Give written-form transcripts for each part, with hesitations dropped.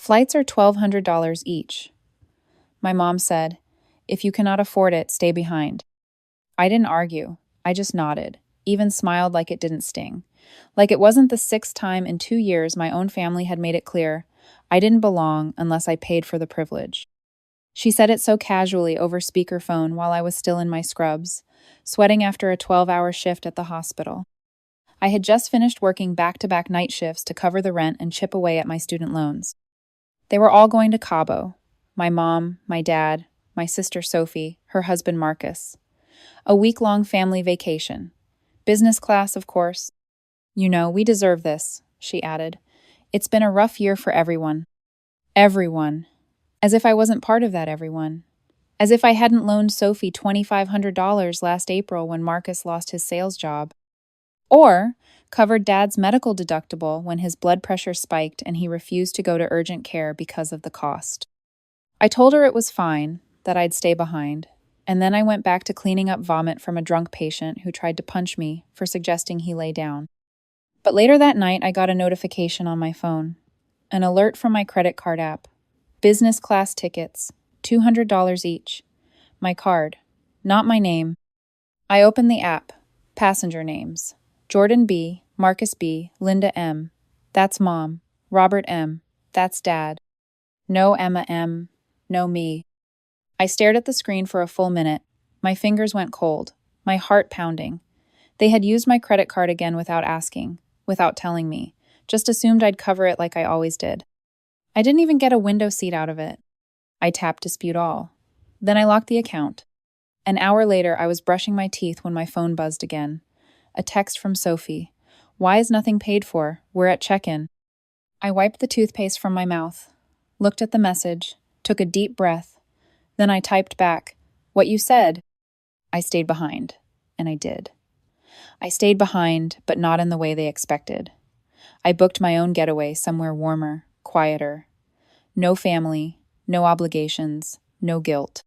Flights are $1,200 each. My mom said, "If you cannot afford it, stay behind." I didn't argue. I just nodded, even smiled like it didn't sting. Like it wasn't the sixth time in 2 years my own family had made it clear I didn't belong unless I paid for the privilege. She said it so casually over speakerphone while I was still in my scrubs, sweating after a 12-hour shift at the hospital. I had just finished working back-to-back night shifts to cover the rent and chip away at my student loans. They were all going to Cabo. My mom, my dad, my sister Sophie, her husband Marcus. A week-long family vacation. Business class, of course. "You know, we deserve this," she added. "It's been a rough year for everyone." Everyone. As if I wasn't part of that everyone. As if I hadn't loaned Sophie $2,500 last April when Marcus lost his sales job. Or covered Dad's medical deductible when his blood pressure spiked and he refused to go to urgent care because of the cost. I told her it was fine, that I'd stay behind, and then I went back to cleaning up vomit from a drunk patient who tried to punch me for suggesting he lay down. But later that night, I got a notification on my phone. An alert from my credit card app. Business class tickets, $200 each. My card, not my name. I opened the app. Passenger names. Jordan B., Marcus B., Linda M. That's Mom. Robert M. That's Dad. No Emma M. No me. I stared at the screen for a full minute. My fingers went cold, my heart pounding. They had used my credit card again without asking, without telling me, just assumed I'd cover it like I always did. I didn't even get a window seat out of it. I tapped dispute all. Then I locked the account. An hour later, I was brushing my teeth when my phone buzzed again. A text from Sophie. "Why is nothing paid for? We're at check-in." I wiped the toothpaste from my mouth, looked at the message, took a deep breath. Then I typed back, "What you said." I stayed behind, and I did. I stayed behind, but not in the way they expected. I booked my own getaway somewhere warmer, quieter. No family, no obligations, no guilt.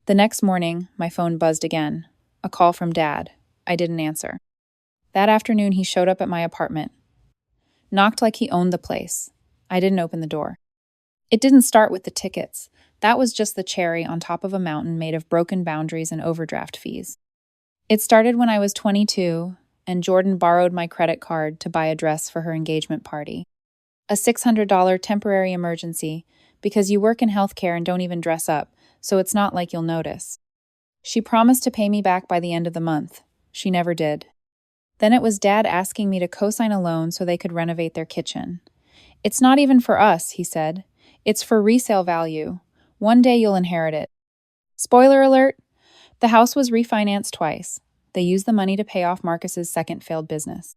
The next morning, my phone buzzed again. A call from Dad. I didn't answer. That afternoon, he showed up at my apartment. Knocked like he owned the place. I didn't open the door. It didn't start with the tickets. That was just the cherry on top of a mountain made of broken boundaries and overdraft fees. It started when I was 22, and Jordan borrowed my credit card to buy a dress for her engagement party. A $600 temporary emergency, because you work in healthcare and don't even dress up, so it's not like you'll notice. She promised to pay me back by the end of the month. She never did. Then it was Dad asking me to co-sign a loan so they could renovate their kitchen. "It's not even for us," he said. "It's for resale value. One day you'll inherit it." Spoiler alert, the house was refinanced twice. They used the money to pay off Marcus's second failed business.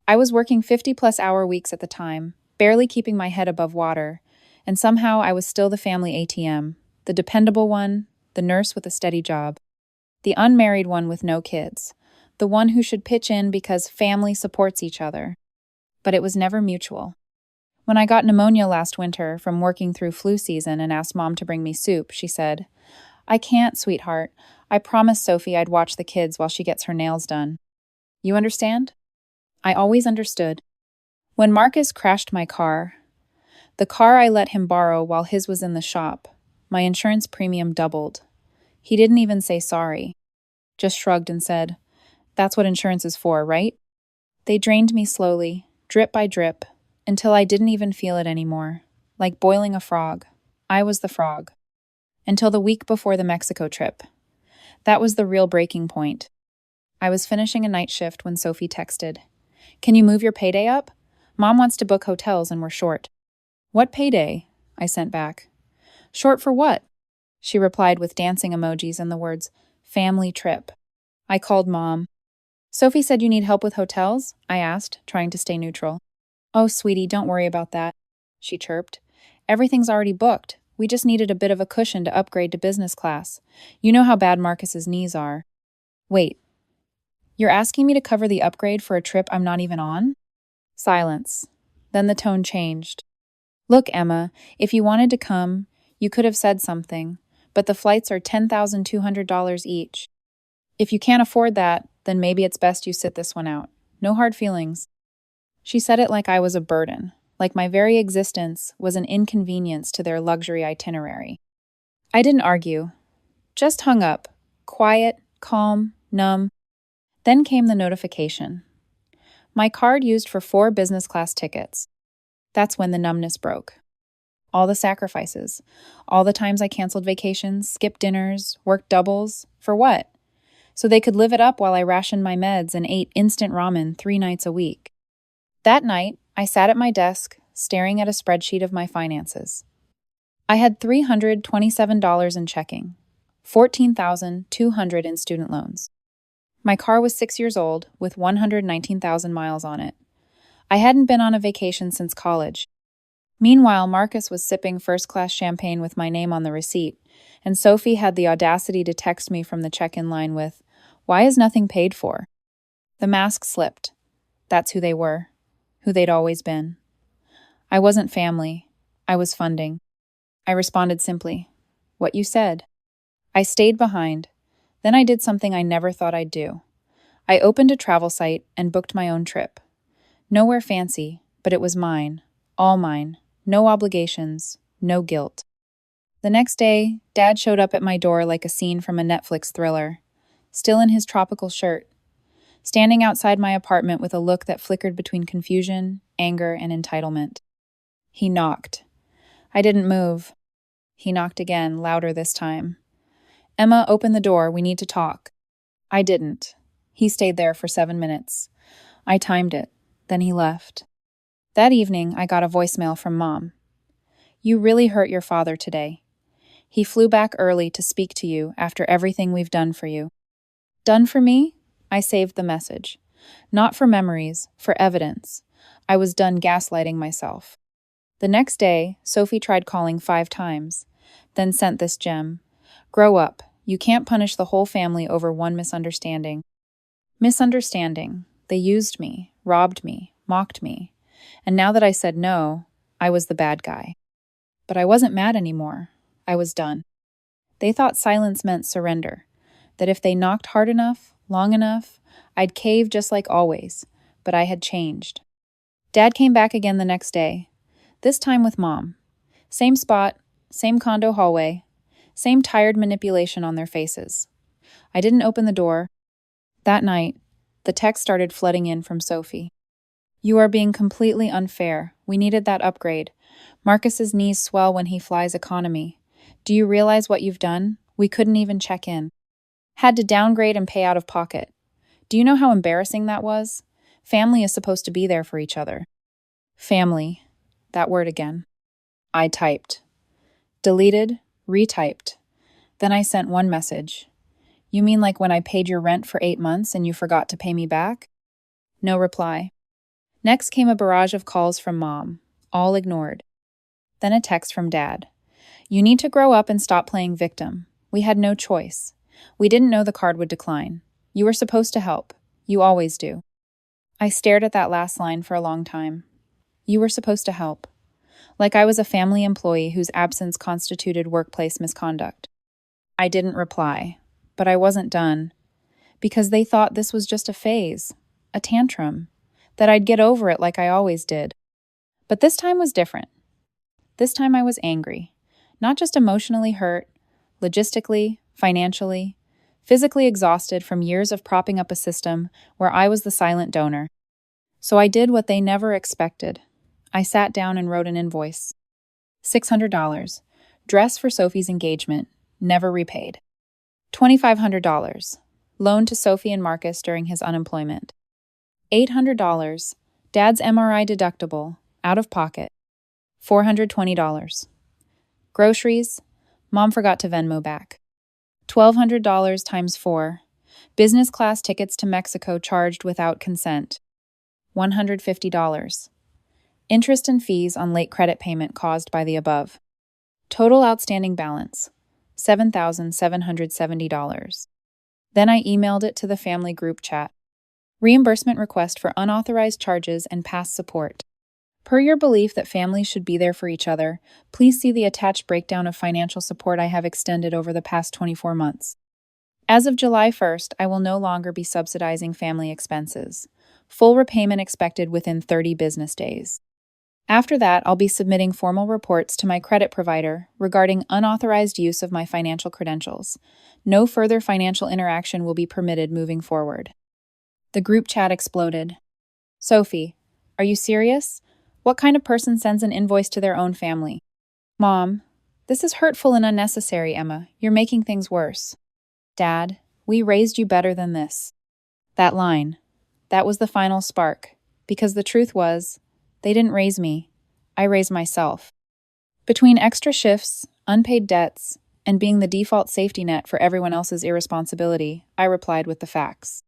I was working 50-plus-hour weeks at the time, barely keeping my head above water, and somehow I was still the family ATM, the dependable one, the nurse with a steady job, the unmarried one with no kids, the one who should pitch in because family supports each other. But it was never mutual. When I got pneumonia last winter from working through flu season and asked Mom to bring me soup, she said, "I can't, sweetheart. I promised Sophie I'd watch the kids while she gets her nails done." You understand? I always understood. When Marcus crashed my car, the car I let him borrow while his was in the shop, my insurance premium doubled. He didn't even say sorry, just shrugged and said, "That's what insurance is for, right?" They drained me slowly, drip by drip, until I didn't even feel it anymore, like boiling a frog. I was the frog. Until the week before the Mexico trip. That was the real breaking point. I was finishing a night shift when Sophie texted, "Can you move your payday up? Mom wants to book hotels and we're short." "What payday?" I sent back. "Short for what?" She replied with dancing emojis and the words, "family trip." I called Mom. "Sophie said you need help with hotels?" I asked, trying to stay neutral. "Oh, sweetie, don't worry about that," she chirped. "Everything's already booked. We just needed a bit of a cushion to upgrade to business class. You know how bad Marcus's knees are." "Wait, you're asking me to cover the upgrade for a trip I'm not even on?" Silence. Then the tone changed. "Look, Emma, if you wanted to come, you could have said something, but the flights are $10,200 each. If you can't afford that, then maybe it's best you sit this one out. No hard feelings." She said it like I was a burden, like my very existence was an inconvenience to their luxury itinerary. I didn't argue, just hung up, quiet, calm, numb. Then came the notification. My card used for 4 business class tickets. That's when the numbness broke. All the sacrifices, all the times I canceled vacations, skipped dinners, worked doubles, for what? So they could live it up while I rationed my meds and ate instant ramen 3 nights a week. That night, I sat at my desk, staring at a spreadsheet of my finances. I had $327 in checking, $14,200 in student loans. My car was 6 years old, with 119,000 miles on it. I hadn't been on a vacation since college. Meanwhile, Marcus was sipping first-class champagne with my name on the receipt, and Sophie had the audacity to text me from the check-in line with, "Why is nothing paid for?" The mask slipped. That's who they were, who they'd always been. I wasn't family. I was funding. I responded simply, "What you said." I stayed behind. Then I did something I never thought I'd do. I opened a travel site and booked my own trip. Nowhere fancy, but it was mine, all mine, no obligations, no guilt. The next day, Dad showed up at my door like a scene from a Netflix thriller, still in his tropical shirt, standing outside my apartment with a look that flickered between confusion, anger, and entitlement. He knocked. I didn't move. He knocked again, louder this time. "Emma, open the door. We need to talk." I didn't. He stayed there for 7 minutes. I timed it. Then he left. That evening, I got a voicemail from Mom. "You really hurt your father today. He flew back early to speak to you after everything we've done for you." Done for me? I saved the message. Not for memories, for evidence. I was done gaslighting myself. The next day, Sophie tried calling 5 times, then sent this gem. "Grow up. You can't punish the whole family over one misunderstanding." Misunderstanding. They used me, robbed me, mocked me. And now that I said no, I was the bad guy. But I wasn't mad anymore. I was done. They thought silence meant surrender, that if they knocked hard enough, long enough, I'd cave just like always, but I had changed. Dad came back again the next day, this time with Mom. Same spot, same condo hallway, same tired manipulation on their faces. I didn't open the door. That night, the text started flooding in from Sophie. "You are being completely unfair. We needed that upgrade. Marcus's knees swell when he flies economy. Do you realize what you've done? We couldn't even check in. Had to downgrade and pay out of pocket. Do you know how embarrassing that was? Family is supposed to be there for each other." Family. That word again. I typed. Deleted, retyped. Then I sent one message. "You mean like when I paid your rent for 8 months and you forgot to pay me back?" No reply. Next came a barrage of calls from Mom, all ignored. Then a text from Dad. "You need to grow up and stop playing victim. We had no choice. We didn't know the card would decline. You were supposed to help. You always do." I stared at that last line for a long time. You were supposed to help. Like I was a family employee whose absence constituted workplace misconduct. I didn't reply, but I wasn't done. Because they thought this was just a phase, a tantrum, that I'd get over it like I always did. But this time was different. This time I was angry. Not just emotionally hurt, logistically, financially, physically exhausted from years of propping up a system where I was the silent donor. So I did what they never expected. I sat down and wrote an invoice. $600. Dress for Sophie's engagement, never repaid. $2,500. Loan to Sophie and Marcus during his unemployment. $800. Dad's MRI deductible, out of pocket. $420. Groceries. Mom forgot to Venmo back. $1,200 times 4. Business class tickets to Mexico charged without consent. $150. Interest and fees on late credit payment caused by the above. Total outstanding balance, $7,770. Then I emailed it to the family group chat. Reimbursement request for unauthorized charges and past support. Per your belief that families should be there for each other, please see the attached breakdown of financial support I have extended over the past 24 months. As of July 1st, I will no longer be subsidizing family expenses. Full repayment expected within 30 business days. After that, I'll be submitting formal reports to my credit provider regarding unauthorized use of my financial credentials. No further financial interaction will be permitted moving forward. The group chat exploded. Sophie, are you serious? What kind of person sends an invoice to their own family? Mom, this is hurtful and unnecessary, Emma. You're making things worse. Dad, we raised you better than this. That line, that was the final spark, because the truth was, they didn't raise me. I raised myself. Between extra shifts, unpaid debts, and being the default safety net for everyone else's irresponsibility, I replied with the facts.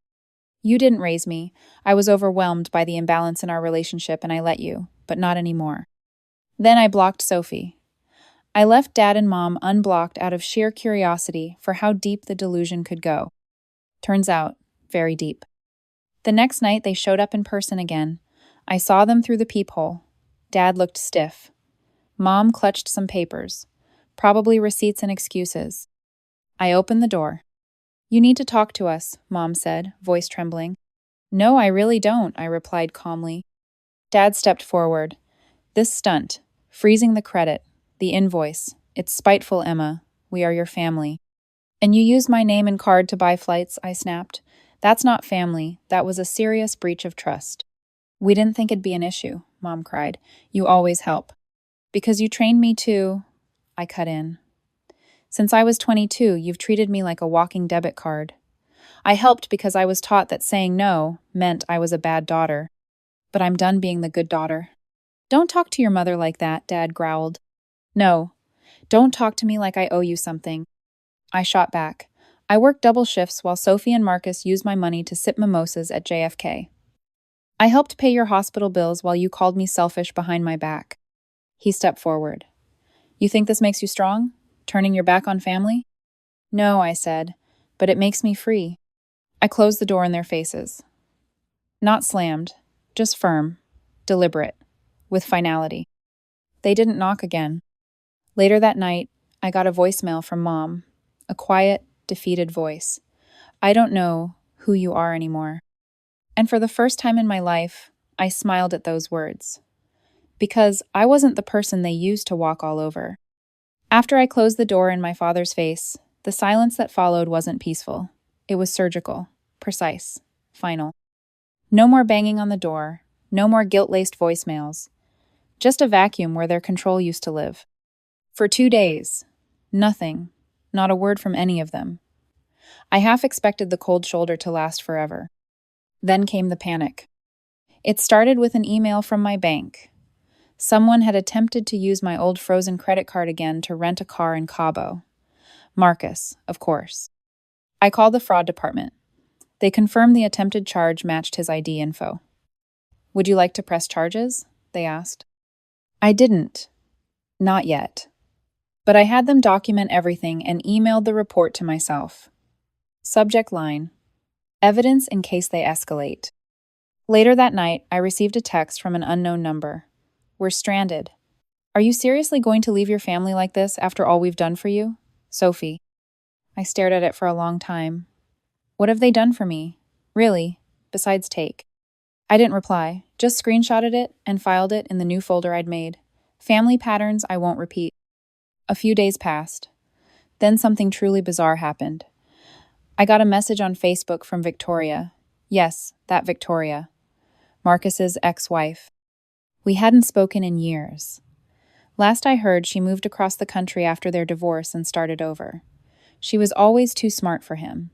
You didn't raise me. I was overwhelmed by the imbalance in our relationship and I let you, but not anymore. Then I blocked Sophie. I left Dad and Mom unblocked out of sheer curiosity for how deep the delusion could go. Turns out, very deep. The next night they showed up in person again. I saw them through the peephole. Dad looked stiff. Mom clutched some papers, probably receipts and excuses. I opened the door. You need to talk to us, Mom said, voice trembling. No, I really don't, I replied calmly. Dad stepped forward. This stunt, freezing the credit, the invoice, it's spiteful, Emma. We are your family. And you used my name and card to buy flights, I snapped. That's not family. That was a serious breach of trust. We didn't think it'd be an issue, Mom cried. You always help. Because you trained me to... I cut in. Since I was 22, you've treated me like a walking debit card. I helped because I was taught that saying no meant I was a bad daughter. But I'm done being the good daughter. Don't talk to your mother like that, Dad growled. No, don't talk to me like I owe you something. I shot back. I worked double shifts while Sophie and Marcus used my money to sip mimosas at JFK. I helped pay your hospital bills while you called me selfish behind my back. He stepped forward. You think this makes you strong? Turning your back on family? No, I said, but it makes me free. I closed the door in their faces. Not slammed, just firm, deliberate, with finality. They didn't knock again. Later that night, I got a voicemail from Mom, a quiet, defeated voice. I don't know who you are anymore. And for the first time in my life, I smiled at those words. Because I wasn't the person they used to walk all over. After I closed the door in my father's face, the silence that followed wasn't peaceful. It was surgical, precise, final. No more banging on the door, no more guilt-laced voicemails. Just a vacuum where their control used to live. For 2 days, nothing, not a word from any of them. I half expected the cold shoulder to last forever. Then came the panic. It started with an email from my bank. Someone had attempted to use my old frozen credit card again to rent a car in Cabo. Marcus, of course. I called the fraud department. They confirmed the attempted charge matched his ID info. Would you like to press charges? They asked. I didn't. Not yet. But I had them document everything and emailed the report to myself. Subject line: evidence in case they escalate. Later that night, I received a text from an unknown number. We're stranded. Are you seriously going to leave your family like this after all we've done for you? Sophie. I stared at it for a long time. What have they done for me? Really, besides take? I didn't reply, just screenshotted it and filed it in the new folder I'd made. Family patterns I won't repeat. A few days passed. Then something truly bizarre happened. I got a message on Facebook from Victoria. Yes, that Victoria. Marcus's ex-wife. We hadn't spoken in years. Last I heard, she moved across the country after their divorce and started over. She was always too smart for him.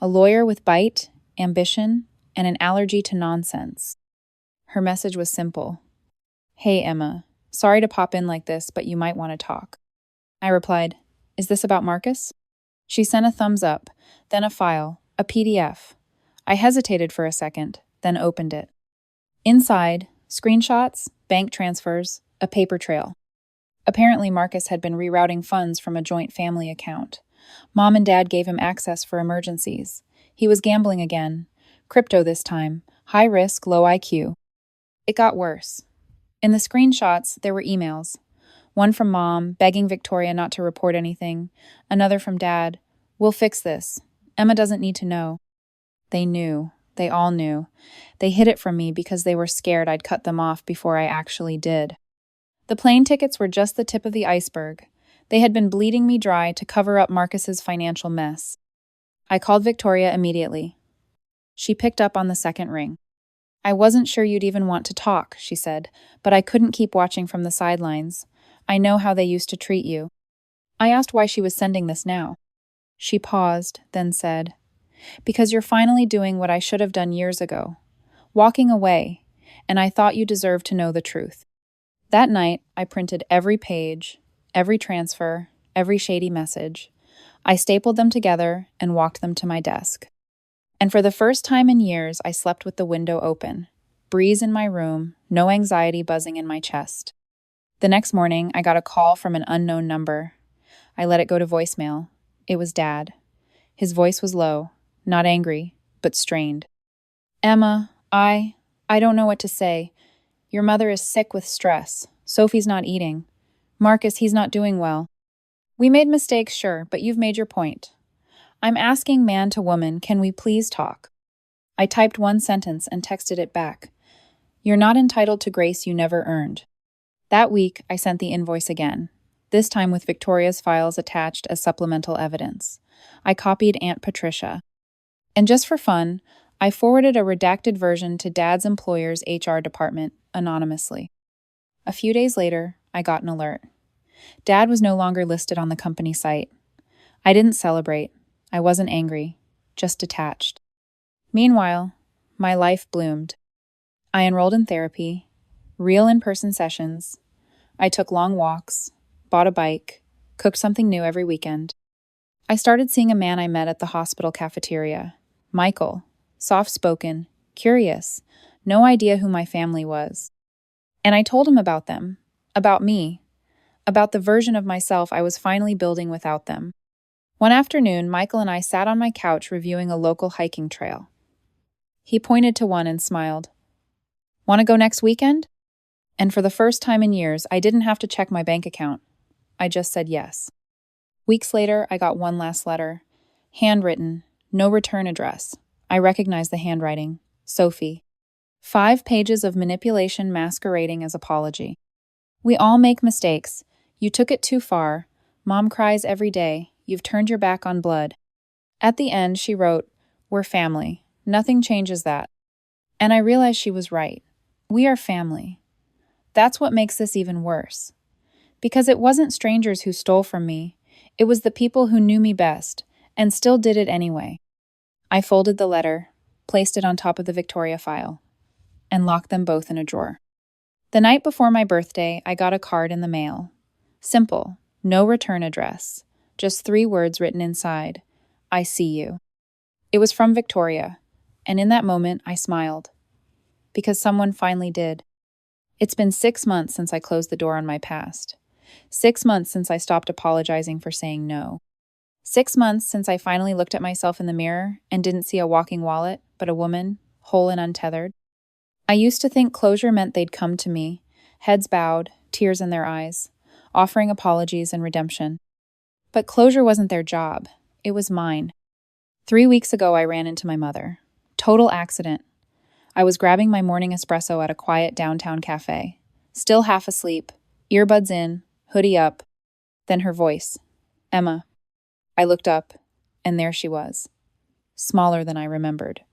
A lawyer with bite, ambition, and an allergy to nonsense. Her message was simple. Hey, Emma. Sorry to pop in like this, but you might want to talk. I replied, Is this about Marcus? She sent a thumbs up, then a file, a PDF. I hesitated for a second, then opened it. Inside, screenshots, bank transfers, a paper trail. Apparently, Marcus had been rerouting funds from a joint family account. Mom and Dad gave him access for emergencies. He was gambling again. Crypto this time. High risk, low IQ. It got worse. In the screenshots, there were emails. One from Mom, begging Victoria not to report anything. Another from Dad. We'll fix this. Emma doesn't need to know. They knew. They all knew. They hid it from me because they were scared I'd cut them off before I actually did. The plane tickets were just the tip of the iceberg. They had been bleeding me dry to cover up Marcus's financial mess. I called Victoria immediately. She picked up on the second ring. I wasn't sure you'd even want to talk, she said, but I couldn't keep watching from the sidelines. I know how they used to treat you. I asked why she was sending this now. She paused, then said, "Because you're finally doing what I should have done years ago. Walking away, and I thought you deserved to know the truth." That night, I printed every page, every transfer, every shady message. I stapled them together and walked them to my desk. And for the first time in years, I slept with the window open. Breeze in my room, no anxiety buzzing in my chest. The next morning, I got a call from an unknown number. I let it go to voicemail. It was Dad. His voice was low, not angry, but strained. "Emma, I don't know what to say. Your mother is sick with stress. Sophie's not eating. Marcus, he's not doing well. We made mistakes, sure, but you've made your point. I'm asking man to woman, can we please talk?" I typed one sentence and texted it back. "You're not entitled to grace you never earned." That week, I sent the invoice again, this time with Victoria's files attached as supplemental evidence. I copied Aunt Patricia. And just for fun, I forwarded a redacted version to Dad's employer's HR department, anonymously. A few days later, I got an alert. Dad was no longer listed on the company site. I didn't celebrate. I wasn't angry, just detached. Meanwhile, my life bloomed. I enrolled in therapy, real in-person sessions. I took long walks, bought a bike, cooked something new every weekend. I started seeing a man I met at the hospital cafeteria, Michael, soft-spoken, curious, no idea who my family was. And I told him about them, about me, about the version of myself I was finally building without them. One afternoon, Michael and I sat on my couch reviewing a local hiking trail. He pointed to one and smiled. "Want to go next weekend?" And for the first time in years, I didn't have to check my bank account. I just said yes. Weeks later, I got one last letter. Handwritten, no return address. I recognized the handwriting. Sophie. 5 pages of manipulation masquerading as apology. "We all make mistakes. You took it too far. Mom cries every day. You've turned your back on blood." At the end, she wrote, "We're family. Nothing changes that." And I realized she was right. We are family. That's what makes this even worse. Because it wasn't strangers who stole from me. It was the people who knew me best, and still did it anyway. I folded the letter, placed it on top of the Victoria file, and locked them both in a drawer. The night before my birthday, I got a card in the mail. Simple, no return address, just 3 words written inside, "I see you." It was from Victoria, and in that moment I smiled. Because someone finally did. It's been 6 months since I closed the door on my past. 6 months since I stopped apologizing for saying no. 6 months since I finally looked at myself in the mirror and didn't see a walking wallet, but a woman, whole and untethered. I used to think closure meant they'd come to me, heads bowed, tears in their eyes, offering apologies and redemption. But closure wasn't their job. It was mine. 3 weeks ago, I ran into my mother. Total accident. I was grabbing my morning espresso at a quiet downtown cafe. Still half asleep, earbuds in, hoodie up. Then her voice. "Emma." I looked up, and there she was. Smaller than I remembered.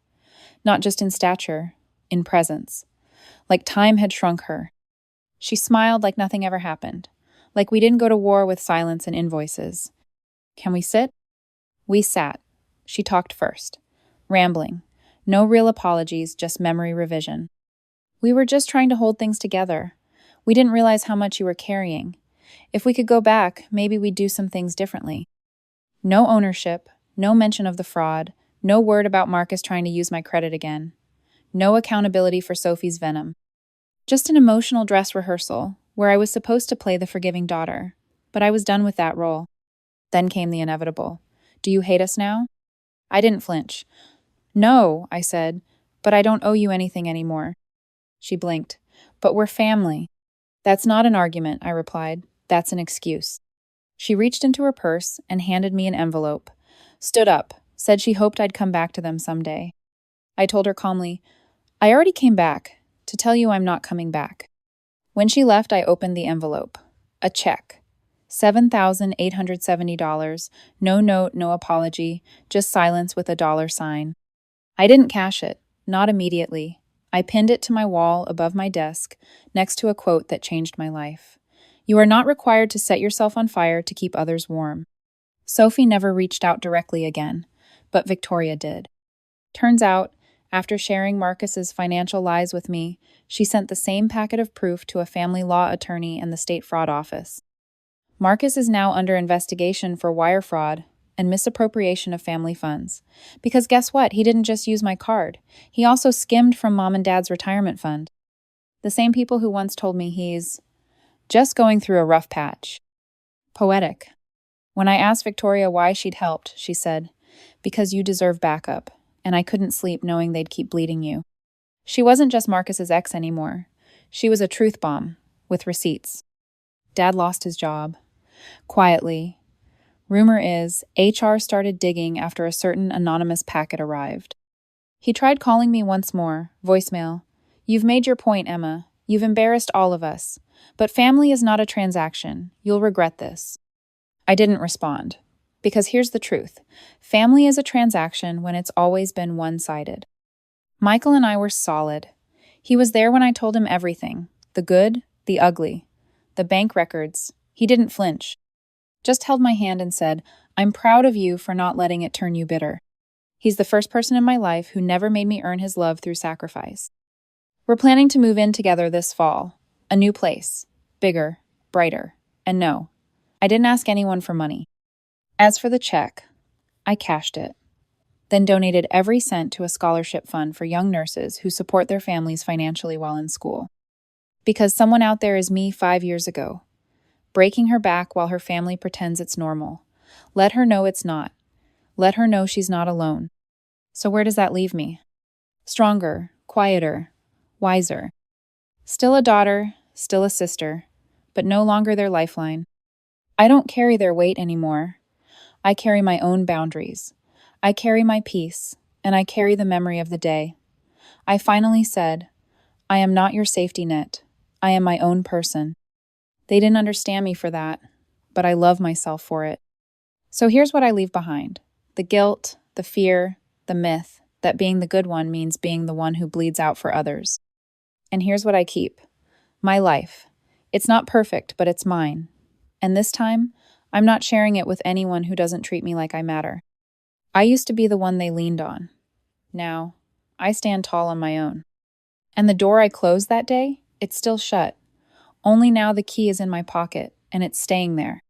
Not just in stature, in presence. Like time had shrunk her. She smiled like nothing ever happened. Like we didn't go to war with silence and invoices. "Can we sit?" We sat. She talked first. Rambling. No real apologies, just memory revision. "We were just trying to hold things together. We didn't realize how much you were carrying. If we could go back, maybe we'd do some things differently." No ownership, no mention of the fraud, no word about Marcus trying to use my credit again. No accountability for Sophie's venom. Just an emotional dress rehearsal, where I was supposed to play the forgiving daughter, but I was done with that role. Then came the inevitable. "Do you hate us now?" I didn't flinch. "No," I said, "but I don't owe you anything anymore." She blinked. "But we're family." "That's not an argument," I replied. "That's an excuse." She reached into her purse and handed me an envelope. Stood up, said she hoped I'd come back to them someday. I told her calmly, "I already came back, to tell you I'm not coming back." When she left, I opened the envelope. A check. $7,870. No note, no apology, just silence with a dollar sign. I didn't cash it, not immediately. I pinned it to my wall above my desk, next to a quote that changed my life. You are not required to set yourself on fire to keep others warm. Sophie never reached out directly again, but Victoria did. Turns out, after sharing Marcus's financial lies with me, she sent the same packet of proof to a family law attorney and the state fraud office. Marcus is now under investigation for wire fraud and misappropriation of family funds. Because guess what? He didn't just use my card. He also skimmed from Mom and Dad's retirement fund. The same people who once told me he's just going through a rough patch. Poetic. When I asked Victoria why she'd helped, she said, "Because you deserve backup, and I couldn't sleep knowing they'd keep bleeding you." She wasn't just Marcus's ex anymore. She was a truth bomb, with receipts. Dad lost his job. Quietly. Rumor is, HR started digging after a certain anonymous packet arrived. He tried calling me once more, voicemail. "You've made your point, Emma. You've embarrassed all of us. But family is not a transaction. You'll regret this." I didn't respond. Because here's the truth. Family is a transaction when it's always been one-sided. Michael and I were solid. He was there when I told him everything. The good, the ugly. The bank records. He didn't flinch. Just held my hand and said, "I'm proud of you for not letting it turn you bitter." He's the first person in my life who never made me earn his love through sacrifice. We're planning to move in together this fall. A new place. Bigger. Brighter. And no, I didn't ask anyone for money. As for the check, I cashed it. Then donated every cent to a scholarship fund for young nurses who support their families financially while in school. Because someone out there is me 5 years ago. Breaking her back while her family pretends it's normal. Let her know it's not. Let her know she's not alone. So where does that leave me? Stronger, quieter, wiser. Still a daughter, still a sister, but no longer their lifeline. I don't carry their weight anymore. I carry my own boundaries. I carry my peace, and I carry the memory of the day. I finally said, "I am not your safety net. I am my own person." They didn't understand me for that, but I love myself for it. So here's what I leave behind. The guilt, the fear, the myth that being the good one means being the one who bleeds out for others. And here's what I keep. My life. It's not perfect, but it's mine. And this time, I'm not sharing it with anyone who doesn't treat me like I matter. I used to be the one they leaned on. Now, I stand tall on my own. And the door I closed that day, it's still shut. Only now the key is in my pocket, and it's staying there.